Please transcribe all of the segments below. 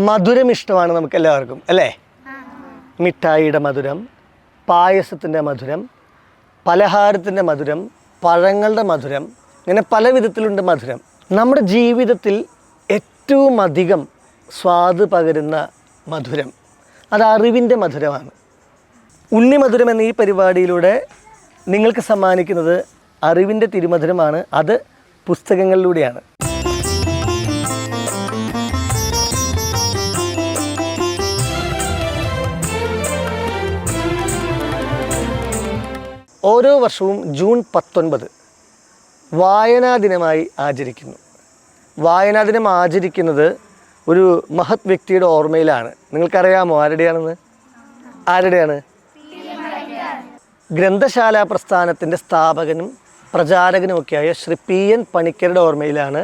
മധുരം ഇഷ്ടമാണ് നമുക്ക് എല്ലാവർക്കും അല്ലേ? മിഠായിയുടെ മധുരം, പായസത്തിൻ്റെ മധുരം, പലഹാരത്തിൻ്റെ മധുരം, പഴങ്ങളുടെ മധുരം, ഇങ്ങനെ പല വിധത്തിലുണ്ട് മധുരം. നമ്മുടെ ജീവിതത്തിൽ ഏറ്റവും അധികം സ്വാദ് പകരുന്ന മധുരം അത് അറിവിൻ്റെ മധുരമാണ്. ഉണ്ണിമധുരം എന്ന ഈ പരിപാടിയിലൂടെ നിങ്ങൾക്ക് സമ്മാനിക്കുന്നത് അറിവിൻ്റെ തിരുമധുരമാണ്. അത് പുസ്തകങ്ങളിലൂടെയാണ്. ഓരോ വർഷവും ജൂൺ 19 വായനാ ദിനമായി ആചരിക്കുന്നു. വായനാ ദിനം ആചരിക്കുന്നത് ഒരു മഹത് വ്യക്തിയുടെ ഓർമ്മയിലാണ്. നിങ്ങൾക്കറിയാമോ ആരുടെയാണെന്ന്? ആരുടെയാണ്? ഗ്രന്ഥശാല പ്രസ്ഥാനത്തിൻ്റെ സ്ഥാപകനും പ്രചാരകനുമൊക്കെയായ ശ്രീ PN പണിക്കരുടെ ഓർമ്മയിലാണ്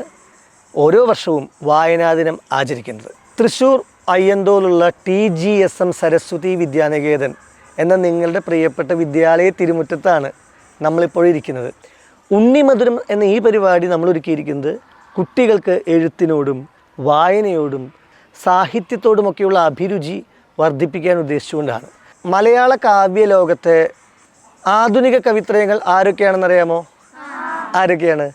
ഓരോ വർഷവും വായനാ ദിനം ആചരിക്കുന്നത്. തൃശ്ശൂർ അയ്യന്തോലുള്ള TGSM സരസ്വതി വിദ്യാനികേതൻ എന്ന നിങ്ങളുടെ പ്രിയപ്പെട്ട വിദ്യാലയ തിരുമുറ്റത്താണ് നമ്മളിപ്പോൾ ഇരിക്കുന്നത്. ഉണ്ണിമധുരം എന്ന ഈ പരിപാടി നമ്മൾ ഒരുക്കിയിരിക്കുന്നത് കുട്ടികൾക്ക് എഴുത്തിനോടും വായനയോടും സാഹിത്യത്തോടുമൊക്കെയുള്ള അഭിരുചി വർദ്ധിപ്പിക്കാൻ ഉദ്ദേശിച്ചുകൊണ്ടാണ്. മലയാള കാവ്യ ലോകത്തെ ആധുനിക കവിത്രയങ്ങൾ ആരൊക്കെയാണെന്നറിയാമോ? ആരൊക്കെയാണ്?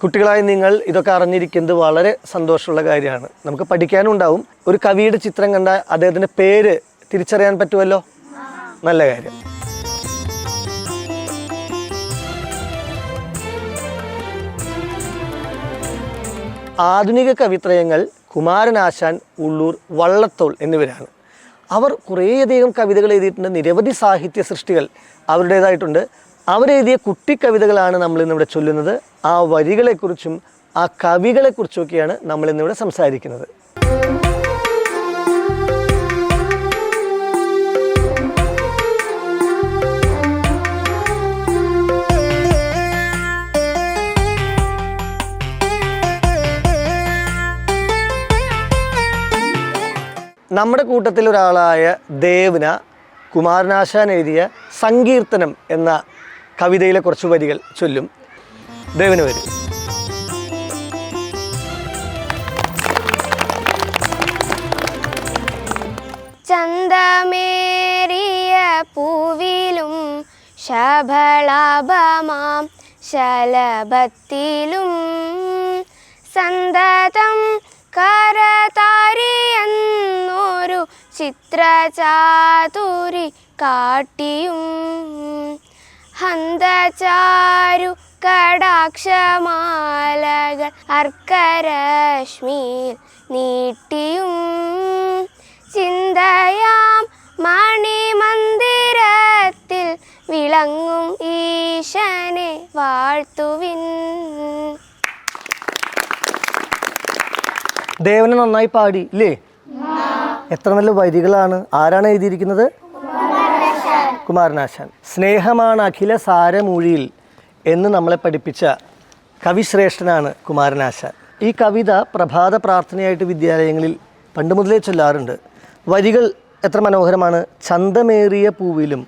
കുട്ടികളായി നിങ്ങൾ ഇതൊക്കെ അറിഞ്ഞിരിക്കുന്നത് വളരെ സന്തോഷമുള്ള കാര്യമാണ്. നമുക്ക് പഠിക്കാനും ഉണ്ടാവും. ഒരു കവിയുടെ ചിത്രം കണ്ടാൽ അദ്ദേഹത്തിൻ്റെ പേര് തിരിച്ചറിയാൻ പറ്റുമല്ലോ. നല്ല കാര്യം. ആധുനിക കവിത്രയങ്ങൾ കുമാരനാശാൻ, ഉള്ളൂർ, വള്ളത്തോൾ എന്നിവരാണ്. അവർ കുറേയധികം കവിതകൾ എഴുതിയിട്ടുണ്ട്. നിരവധി സാഹിത്യ സൃഷ്ടികൾ അവരുടേതായിട്ടുണ്ട്. അവരെഴുതിയ കുട്ടിക്കവിതകളാണ് നമ്മളിന്നിവിടെ ചൊല്ലുന്നത്. ആ വരികളെക്കുറിച്ചും ആ കവികളെക്കുറിച്ചൊക്കെയാണ് നമ്മളിന്നിവിടെ സംസാരിക്കുന്നത്. നമ്മുടെ കൂട്ടത്തിൽ ഒരാളായ ദേവന കുമാരനാശാൻ എഴുതിയ സങ്കീർത്തനം എന്ന കവിതയിലെ കുറച്ച് വരികൾ ചൊല്ലും. ദേവന വരും. ചന്തമേറിയ പൂവിലും ശബളാഭമാം ശലഭത്തിലും സന്തതം കരതാരിയെന്നൊരു ചിത്രചാതുരി കാട്ടിയും ഹന്തചാരു കടാക്ഷമാലകൾ അർക്കരശ്മിയിൽ നീട്ടിയും ചിന്തയാം മണിമന്ദിരത്തിൽ വിളങ്ങും ഈശനെ വാഴ്ത്തുവിൻ. ദേവനെ നന്നായി പാടി ഇല്ലേ? എത്ര നല്ല വരികളാണ്. ആരാണ് എഴുതിയിരിക്കുന്നത്? കുമാരനാശാൻ. സ്നേഹമാണ് അഖില സാരമൂഴിയിൽ എന്ന് നമ്മളെ പഠിപ്പിച്ച കവിശ്രേഷ്ഠനാണ് കുമാരനാശാൻ. ഈ കവിത പ്രഭാത പ്രാർത്ഥനയായിട്ട് വിദ്യാലയങ്ങളിൽ പണ്ട് മുതലേ ചൊല്ലാറുണ്ട്. വരികൾ എത്ര മനോഹരമാണ്. ചന്തമേറിയ പൂവിലും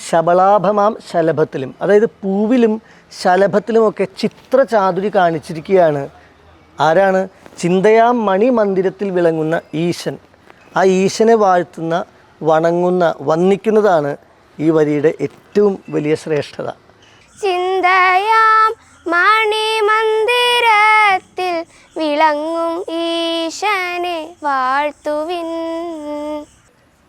ശബളാഭമാം ശലഭത്തിലും, അതായത് പൂവിലും ശലഭത്തിലുമൊക്കെ ചിത്രചാതുരി കാണിച്ചിരിക്കുകയാണ്. ആരാണ്? ചിന്തയാം മണിമന്ദിരത്തിൽ വിളങ്ങുന്ന ഈശൻ. ആ ഈശനെ വാഴ്ത്തുന്ന, വണങ്ങുന്ന, വന്ദിക്കുന്നതാണ് ഈ വരിയുടെ ഏറ്റവും വലിയ ശ്രേഷ്ഠത. ചിന്തയാം മണിമന്ദിരത്തിൽ വിളങ്ങും ഈശനെ വാഴ്ത്തുവിൻ.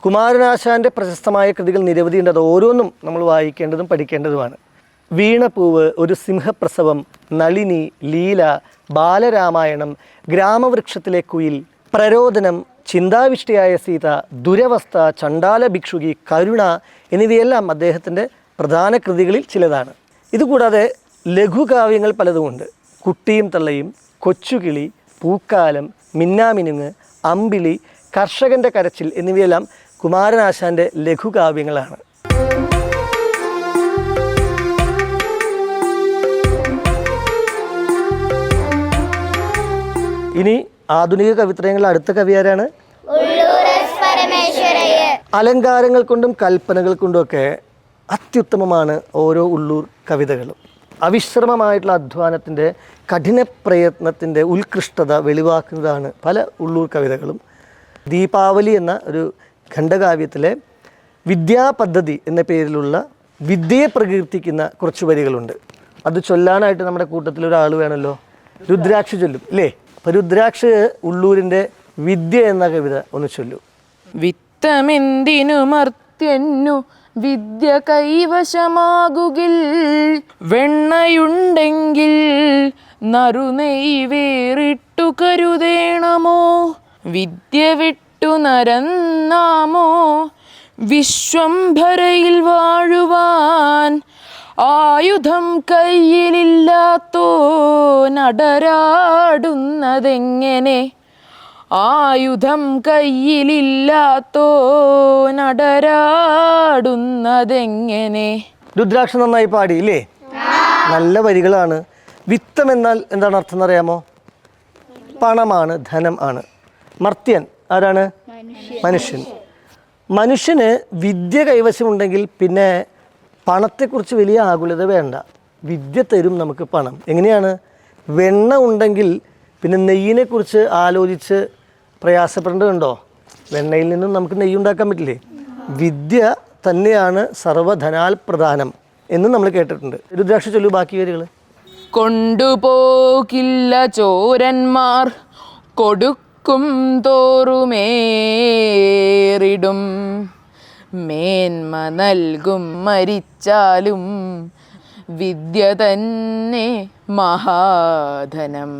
കുമാരനാശാൻ്റെ പ്രശസ്തമായ കൃതികൾ നിരവധിയുണ്ട്. അത് ഓരോന്നും നമ്മൾ വായിക്കേണ്ടതും പഠിക്കേണ്ടതുമാണ്. വീണപൂവ്, ഒരു സിംഹപ്രസവം, നളിനി, ലീല, ബാലരാമായണം, ഗ്രാമവൃക്ഷത്തിലെ കുയിൽ, പ്രരോദനം, ചിന്താവിഷ്ടയായ സീത, ദുരവസ്ഥ, ചണ്ഡാല ഭിക്ഷുകി, കരുണ എന്നിവയെല്ലാം അദ്ദേഹത്തിൻ്റെ പ്രധാന കൃതികളിൽ ചിലതാണ്. ഇതുകൂടാതെ ലഘുകാവ്യങ്ങൾ പലതുമുണ്ട്. കുട്ടിയും തള്ളയും, കൊച്ചുകിളി, പൂക്കാലം, മിന്നാമിനുങ്ങ്, അമ്പിളി, കർഷകൻ്റെ കരച്ചിൽ എന്നിവയെല്ലാം കുമാരനാശാൻ്റെ ലഘുകാവ്യങ്ങളാണ്. ഇനി ആധുനിക കവിത്രയങ്ങളിൽ അടുത്ത കവി ആരാണ്? അലങ്കാരങ്ങൾ കൊണ്ടും കൽപ്പനകൾ കൊണ്ടുമൊക്കെ അത്യുത്തമമാണ് ഓരോ ഉള്ളൂർ കവിതകളും. അവിശ്രമമായിട്ടുള്ള അധ്വാനത്തിൻ്റെ കഠിന പ്രയത്നത്തിൻ്റെ ഉത്കൃഷ്ടത വെളിവാക്കുന്നതാണ് പല ഉള്ളൂർ കവിതകളും. ദീപാവലി എന്ന ഒരു ഖണ്ഡകാവ്യത്തിലെ വിദ്യാപദ്ധതി എന്ന പേരിലുള്ള വിദ്യയെ പ്രകീർത്തിക്കുന്ന കുറച്ച് വരികളുണ്ട്. അത് ചൊല്ലാനായിട്ട് നമ്മുടെ കൂട്ടത്തിൽ ഒരാൾ വേണമല്ലോ. രുദ്രാക്ഷ് ചൊല്ലും ഇല്ലേ? അപ്പോൾ രുദ്രാക്ഷ് ഉള്ളൂരിൻ്റെ വിദ്യ എന്ന കവിത ഒന്ന് ചൊല്ലൂ. വിത്തമെന്തിനു മർത്യന്നു വിദ്യ കൈവശമാകുകിൽ, വെണ്ണയുണ്ടെങ്കിൽ നറുനെയ് വേറിട്ടു കരുതേണമോ, വിദ്യ വിട്ടു നരന്നാമോ വിശ്വംഭരയിൽ വാഴുവാൻ, ആയുധം കയ്യിലില്ലാത്തോ നടരാടുന്നതെങ്ങനെ, ആയുധം കയ്യിലില്ലാത്തോ നടരാടുന്നതെങ്ങനെ. രുദ്രാക്ഷ നന്നായി പാടി ഇല്ലേ? നല്ല വരികളാണ്. വിത്തം എന്നാൽ എന്താണ് അർത്ഥം എന്നറിയാമോ? പണമാണ്, ധനം ആണ്. മർത്യൻ ആരാണ്? മനുഷ്യൻ. മനുഷ്യന് വിദ്യ കൈവശമുണ്ടെങ്കിൽ പിന്നെ പണത്തെക്കുറിച്ച് വലിയ ആകുലത വേണ്ട. വിദ്യ തരും നമുക്ക് പണം. എങ്ങനെയാണ്? വെണ്ണ ഉണ്ടെങ്കിൽ പിന്നെ നെയ്യിനെക്കുറിച്ച് ആലോചിച്ച് പ്രയാസപ്പെടേണ്ടതുണ്ടോ? വെണ്ണയിൽ നിന്നും നമുക്ക് നെയ്യ് ഉണ്ടാക്കാൻ പറ്റില്ലേ? വിദ്യ തന്നെയാണ് സർവധനാൽ പ്രധാനം എന്ന് നമ്മൾ കേട്ടിട്ടുണ്ട്. രുദ്രാക്ഷ ചൊല്ലു ബാക്കി വരികൾ. കൊണ്ടുപോകില്ല ചോരന്മാർ കൊടുക്കും തോറുമേറിടും, മേന്മ നൽകും മരിച്ചാലും വിദ്യ തന്നെ മഹാധനം.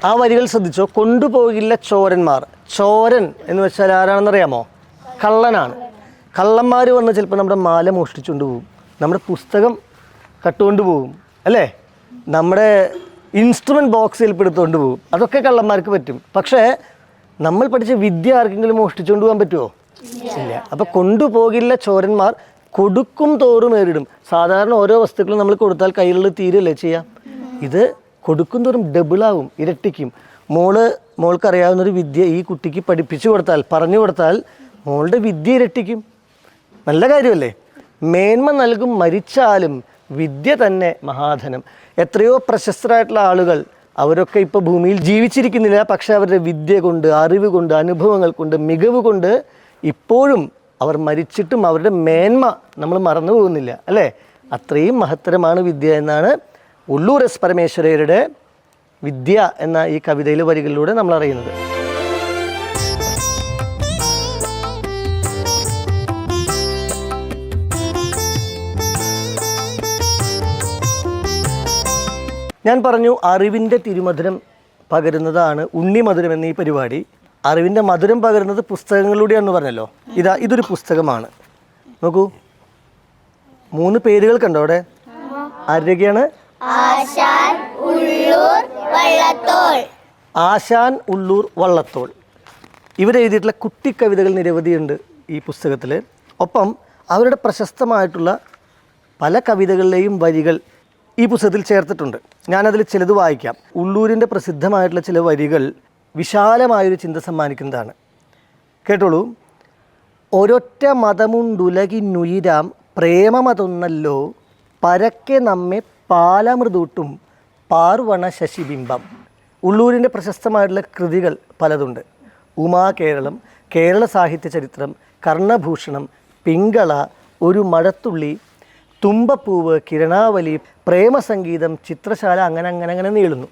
ആ വരികൾ ശ്രദ്ധിച്ചോ. കൊണ്ടുപോകില്ല ചോരന്മാർ. ചോരൻ എന്ന് വെച്ചാൽ ആരാണെന്നറിയാമോ? കള്ളനാണ്. കള്ളന്മാർ വന്ന് ചിലപ്പോൾ നമ്മുടെ മാല മോഷ്ടിച്ചുകൊണ്ട് പോകും, നമ്മുടെ പുസ്തകം കട്ടുകൊണ്ട് പോകും അല്ലേ, നമ്മുടെ ഇൻസ്ട്രുമെൻറ്റ് ബോക്സ് ചിലപ്പോൾ എടുത്തുകൊണ്ട് പോകും. അതൊക്കെ കള്ളന്മാർക്ക് പറ്റും. പക്ഷേ നമ്മൾ പഠിച്ച വിദ്യ ആർക്കെങ്കിലും മോഷ്ടിച്ചുകൊണ്ട് പോകാൻ പറ്റുമോ? ഇല്ല. അപ്പോൾ കൊണ്ടുപോകില്ല ചോരന്മാർ കൊടുക്കും തോറും ഏറിടും. സാധാരണ ഓരോ വസ്തുക്കളും നമ്മൾ കൊടുത്താൽ കയ്യിലുള്ള തീരല്ലേ ചെയ്യാം. ഇത് കൊടുക്കും തോറും ഡബിളാവും, ഇരട്ടിക്കും. മോൾക്കറിയാവുന്നൊരു വിദ്യ ഈ കുട്ടിക്ക് പഠിപ്പിച്ചു കൊടുത്താൽ, പറഞ്ഞു കൊടുത്താൽ മോളുടെ വിദ്യ ഇരട്ടിക്കും. നല്ല കാര്യമല്ലേ? മേന്മ നൽകും മരിച്ചാലും വിദ്യ തന്നെ മഹാധനം. എത്രയോ പ്രശസ്തരായിട്ടുള്ള ആളുകൾ അവരൊക്കെ ഇപ്പോൾ ഭൂമിയിൽ ജീവിച്ചിരിക്കുന്നില്ല. പക്ഷേ അവരുടെ വിദ്യ കൊണ്ട്, അറിവ് കൊണ്ട്, അനുഭവങ്ങൾ കൊണ്ട്, മികവ് കൊണ്ട് ഇപ്പോഴും അവർ മരിച്ചിട്ടും അവരുടെ മേന്മ നമ്മൾ മറന്നു പോകുന്നില്ല അല്ലേ? അത്രയും മഹത്തരമാണ് വിദ്യ എന്നാണ് ഉള്ളൂർ എസ് പരമേശ്വരയുടെ വിദ്യ എന്ന ഈ കവിതയിലെ വരികളിലൂടെ നമ്മൾ അറിയുന്നത്. ഞാൻ പറഞ്ഞു അറിവിൻ്റെ തിരുമധുരം പകരുന്നതാണ് ഉണ്ണിമധുരം എന്ന ഈ പരിപാടി. അറിവിൻ്റെ മധുരം പകരുന്നത് പുസ്തകങ്ങളിലൂടെയാണെന്ന് പറഞ്ഞല്ലോ. ഇതൊരു പുസ്തകമാണ്. നോക്കൂ, 3 പേരുകൾ കണ്ടോ അവിടെ? ആരൊക്കെയാണ്? ആശാൻ, ഉള്ളൂർ, വള്ളത്തോൾ. ഇവരെഴുതിയിട്ടുള്ള കുട്ടിക്കവിതകൾ നിരവധിയുണ്ട് ഈ പുസ്തകത്തിൽ. ഒപ്പം അവരുടെ പ്രശസ്തമായിട്ടുള്ള പല കവിതകളിലെയും വരികൾ ഈ പുസ്തകത്തിൽ ചേർത്തിട്ടുണ്ട്. ഞാനതിൽ ചിലത് വായിക്കാം. ഉള്ളൂരിൻ്റെ പ്രസിദ്ധമായിട്ടുള്ള ചില വരികൾ വിശാലമായൊരു ചിന്ത സമ്മാനിക്കുന്നതാണ്. കേട്ടോളൂ. ഒരൊറ്റ മതമുണ്ടുലകിന്നുയിരാം പ്രേമമതൊന്നല്ലോ, പരക്കെ നമ്മെ പാലമൃതൂട്ടും പാർവണ ശശിബിംബം. ഉള്ളൂരിൻ്റെ പ്രശസ്തമായിട്ടുള്ള കൃതികൾ പലതുണ്ട്. ഉമാകേരളം, കേരള സാഹിത്യ ചരിത്രം, കർണഭൂഷണം, പിങ്കള, ഒരു മഴത്തുള്ളി, തുമ്പപ്പൂവ്, കിരണാവലി, പ്രേമസംഗീതം, ചിത്രശാല, അങ്ങനെ നീളുന്നു.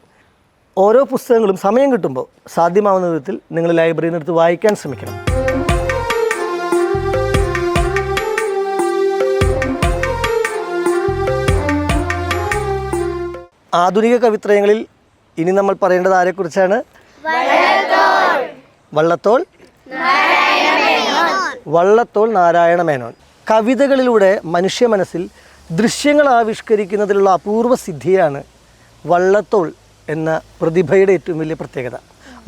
ഓരോ പുസ്തകങ്ങളും സമയം കിട്ടുമ്പോൾ സാധ്യമാവുന്ന വിധത്തിൽ നിങ്ങൾ ലൈബ്രറിയിൽ നിന്ന് എടുത്ത് വായിക്കാൻ ശ്രമിക്കണം. ആധുനിക കവിത്രയങ്ങളിൽ ഇനി നമ്മൾ പറയേണ്ടത് ആരെക്കുറിച്ചാണ്? വള്ളത്തോൾ നാരായണ മേനോൻ. കവിതകളിലൂടെ മനുഷ്യ മനസ്സിൽ ദൃശ്യങ്ങൾ ആവിഷ്കരിക്കുന്നതിലുള്ള അപൂർവ സിദ്ധിയാണ് വള്ളത്തോൾ എന്ന പ്രതിഭയുടെ ഏറ്റവും വലിയ പ്രത്യേകത.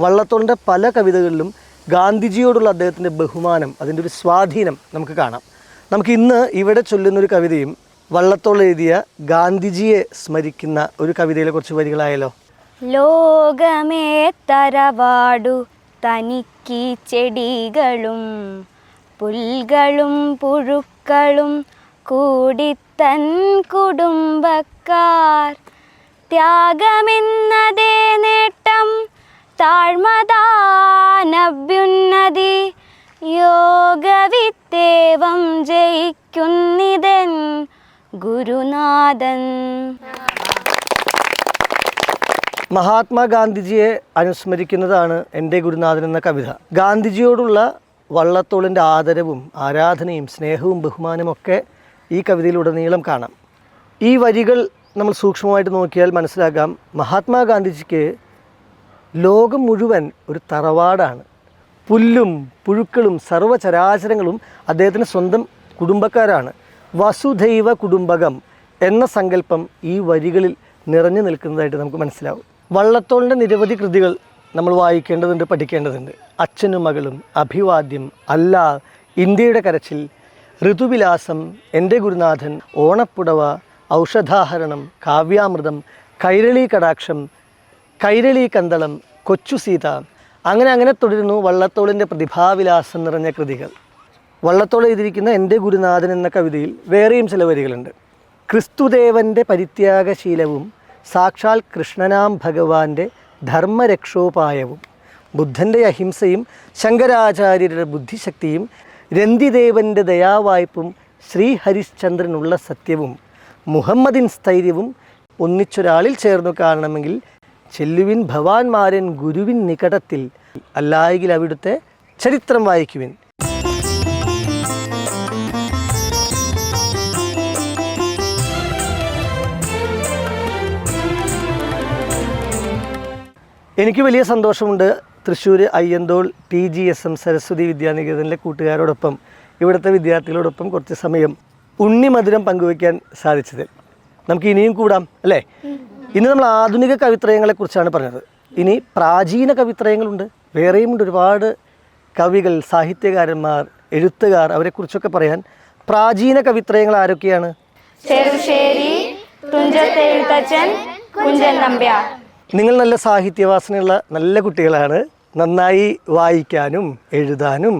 വള്ളത്തോളിൻ്റെ പല കവിതകളിലും ഗാന്ധിജിയോടുള്ള അദ്ദേഹത്തിൻ്റെ ബഹുമാനം, അതിൻ്റെ ഒരു സ്വാധീനം നമുക്ക് കാണാം. നമുക്ക് ഇന്ന് ഇവിടെ ചൊല്ലുന്നൊരു കവിതയും വള്ളത്തോൾ എഴുതിയ ഗാന്ധിജിയെ സ്മരിക്കുന്ന ഒരു കവിതയിലെ കുറച്ച് വരികളായാലോ? ലോകമേ തറവാടു തനിക്ക് ചെടികളും പുൽകളും പുഴുക്കളും കൂടിത്തൻ കുടുംബക്കാർ. ത്യാഗമെന്നതേ നേട്ടം, താഴ്മതാനഭ്യുന്നതി, യോഗവിത്തേവം ജയിക്കുന്നിതൻ ഗുരുനാഥൻ. മഹാത്മാഗാന്ധിജിയെ അനുസ്മരിക്കുന്നതാണ് എൻ്റെ ഗുരുനാഥൻ എന്ന കവിത. ഗാന്ധിജിയോടുള്ള വള്ളത്തോളിൻ്റെ ആദരവും ആരാധനയും സ്നേഹവും ബഹുമാനമൊക്കെ ഈ കവിതയിലുടനീളം കാണാം. ഈ വരികൾ നമ്മൾ സൂക്ഷ്മമായിട്ട് നോക്കിയാൽ മനസ്സിലാക്കാം, മഹാത്മാഗാന്ധിജിക്ക് ലോകം മുഴുവൻ ഒരു തറവാടാണ്. പുല്ലും പുഴുക്കളും സർവ്വചരാചരങ്ങളും അദ്ദേഹത്തിന് സ്വന്തം കുടുംബക്കാരാണ്. വസുധൈവ കുടുംബകം എന്ന സങ്കല്പം ഈ വരികളിൽ നിറഞ്ഞു നിൽക്കുന്നതായിട്ട് നമുക്ക് മനസ്സിലാവും. വള്ളത്തോളിൻ്റെ നിരവധി കൃതികൾ നമ്മൾ വായിക്കേണ്ടതുണ്ട്, പഠിക്കേണ്ടതുണ്ട്. അച്ഛനും മകളും, അഭിവാദ്യം, അല്ലാ, ഇന്ത്യയുടെ കരച്ചിൽ, ഋതുവിലാസം, എൻ്റെ ഗുരുനാഥൻ, ഓണപ്പുടവ, ഔഷധാഹരണം, കാവ്യാമൃതം, കൈരളി കടാക്ഷം, കൈരളി കന്തളം, കൊച്ചു സീത, അങ്ങനെ തുടരുന്നു വള്ളത്തോളിൻ്റെ പ്രതിഭാവിലാസം നിറഞ്ഞ കൃതികൾ. വള്ളത്തോൾ എഴുതിയിരിക്കുന്ന എൻ്റെ ഗുരുനാഥൻ എന്ന കവിതയിൽ വേറെയും ചില വരികളുണ്ട്. ക്രിസ്തുദേവൻ്റെ പരിത്യാഗശീലവും സാക്ഷാൽ കൃഷ്ണനാം ഭഗവാന്റെ ധർമ്മരക്ഷോപായവും, ബുദ്ധൻ്റെ അഹിംസയും ശങ്കരാചാര്യരുടെ ബുദ്ധിശക്തിയും രന്തിദേവൻ്റെ ദയാവായ്പും ശ്രീഹരിശ്ചന്ദ്രനുള്ള സത്യവും മുഹമ്മദിൻ സ്ഥൈര്യവും ഒന്നിച്ചൊരാളിൽ ചേർന്നു കാണണമെങ്കിൽ ചെല്ലുവിൻ ഭവാൻമാരൻ ഗുരുവിൻ നികടത്തിൽ, അല്ലായെങ്കിൽ അവിടുത്തെ ചരിത്രം വായിക്കുവിൻ. എനിക്ക് വലിയ സന്തോഷമുണ്ട് തൃശ്ശൂർ അയ്യന്തോൾ TGSM സരസ്വതി വിദ്യാനികേതനിലെ കൂട്ടുകാരോടൊപ്പം, ഇവിടുത്തെ വിദ്യാർത്ഥികളോടൊപ്പം കുറച്ച് സമയം ഉണ്ണിമധുരം പങ്കുവയ്ക്കാൻ സാധിച്ചതിൽ. നമുക്ക് ഇനിയും കൂടാം അല്ലേ? ഇന്ന് നമ്മൾ ആധുനിക കവിത്രയങ്ങളെക്കുറിച്ചാണ് പറഞ്ഞത്. ഇനി പ്രാചീന കവിത്രയങ്ങളുണ്ട്, വേറെയുമുണ്ട് ഒരുപാട് കവികൾ, സാഹിത്യകാരന്മാർ, എഴുത്തുകാർ, അവരെക്കുറിച്ചൊക്കെ പറയാൻ. പ്രാചീന കവിത്രയങ്ങൾ ആരൊക്കെയാണ്? ചെറുശ്ശേരി, തുഞ്ചത്തെഴുത്തച്ഛൻ, കുഞ്ചൻ നമ്പ്യാർ. നിങ്ങൾ നല്ല സാഹിത്യവാസനയുള്ള നല്ല കുട്ടികളാണ്. നന്നായി വായിക്കാനും എഴുതാനും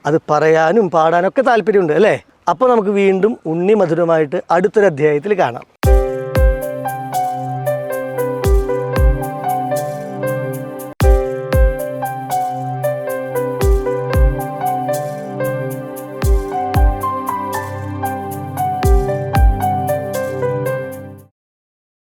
അത് പറയാനും പാടാനൊക്കെ താല്പര്യമുണ്ട് അല്ലേ? അപ്പോൾ നമുക്ക് വീണ്ടും ഉണ്ണിമധുരമായിട്ട് അടുത്തൊരു അധ്യായത്തിൽ കാണാം.